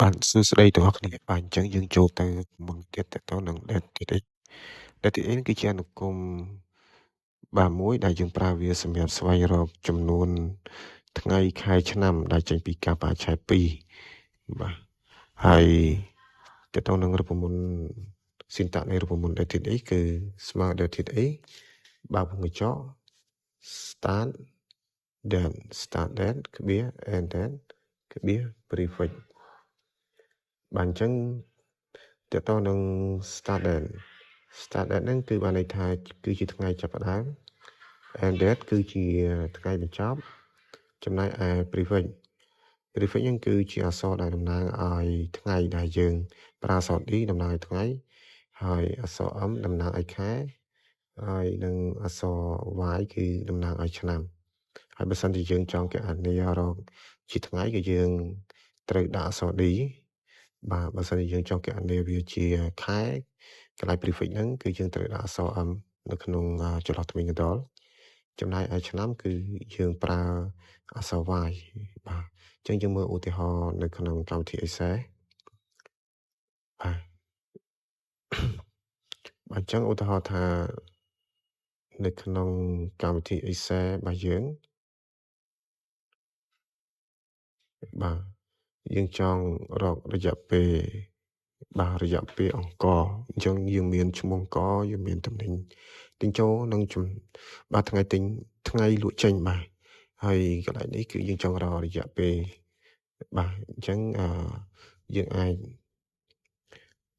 Bạnសួស្តីទាំងអស់គ្នាបាទអញ្ចឹងយើងចូលទៅមុនទៀតតទៅនឹង DebtX DebtX គឺជាអនុគមបាទមួយដែលយើងប្រើវាសម្រាប់ស្វែងរកចំនួនថ្ងៃខែឆ្នាំដែលចេញពីការបរិច្ឆេទ2បាទហើយតទៅនឹងរូបមន្តស៊ីនតាក់នៃរូបមន្ត DebtX គឺស្មើ DebtX បើកវងកញ្ចក់ start date ក្បៀស end date ក្បៀស prefix បាទអញ្ចឹងតទៅនឹង start date ហ្នឹងគឺបានន័យថាគឺជាថ្ងៃចាប់ផ្ដើម end date គឺជាថ្ងៃបញ្ចប់ចំណែកឯ prefix ហ្នឹងគឺជាអក្សរដែលតំណាងឲ្យថ្ងៃដែលយើងប្រើអក្សរ D តំណាងឲ្យថ្ងៃហើយអក្សរ M តំណាងឲ្យខែហើយនឹងអក្សរ Y គឺតំណាងឲ្យឆ្នាំហើយបើសិនជាយើងចង់គណនារកជាថ្ងៃគឺយើងត្រូវដាក់អក្សរ D បាទបើសិនជាយើងចង់គណនាវាជាខែកន្លែង prefix ហ្នឹងគឺយើងត្រូវដាក់អក្សរ M នៅក្នុងចន្លោះទ្វេងកណ្ដុរចំណែកឯឆ្នាំគឺយើងប្រើអក្សរ Y បាទអញ្ចឹងយើងមើលឧទាហរណ៍នៅក្នុងកម្មវិធី Excel បាទអញ្ចឹងឧទាហរណ៍ថានៅក្នុងកម្មវិធី Excel របស់យើងបាទយើងចង់រករយៈពេលអង្គអញ្ចឹងយើងមានឈ្មោះអង្គយើងមានតំណែងទិញចូលនិងបាទថ្ងៃលក់ចេញបាទហើយកន្លែងនេះគឺយើងចង់រករយៈពេលបាទអញ្ចឹងយើងអាច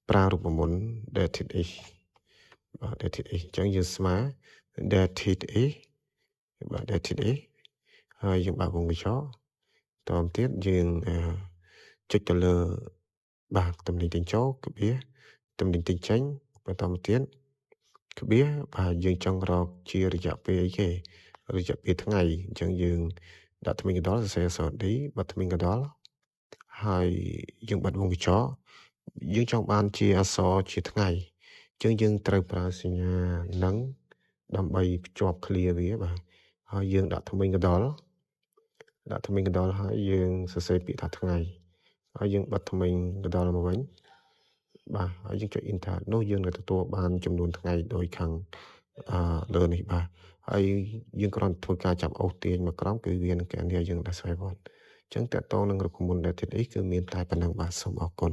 ប្រើរូបមន្ត DebtX បាទ DebtX អញ្ចឹងយើងស្មើ DebtX បាទ DebtX ហើយយើងបើកវងកញ្ចក់តមទៀតយើងចុចទៅលើបាទតំណែងទិញចូលក្បៀសតំណែងទិញចេញបន្តមកទៀតក្បៀសបាទយើងចង់រកជារយៈពេលអីគេរយៈពេលថ្ងៃអញ្ចឹងយើងដាក់ទ្វេងកណ្ដុរសរសេរអក្សរ D បិទទ្វេងកណ្ដុរហើយយើងបិទវងកញ្ចក់យើងចង់បានជាអក្សរជាថ្ងៃអញ្ចឹងយើងត្រូវប្រើសញ្ញានឹងដើម្បីភ្ជាប់ clear វាបាទហើយយើងដាក់ទ្វេងកណ្ដុរហើយយើងសរសេរពាក្យថាថ្ងៃហើយយើងបិទទ្វេងកណ្ដុរមកវិញបាទហើយយើងចុច enter នោះយើងនឹងទទួលបានចំនួនថ្ងៃដោយខាងលើនេះបាទហើយយើងគ្រាន់តែធ្វើការចាប់អូសទាញមកក្រោមគឺវានឹងគណនាយើងដល់ស្វ័យវត្តអញ្ចឹងតើតោនឹងរូបមន្ត DebtX គឺមានតែប៉ុណ្្នឹងបាទសូមអរគុណ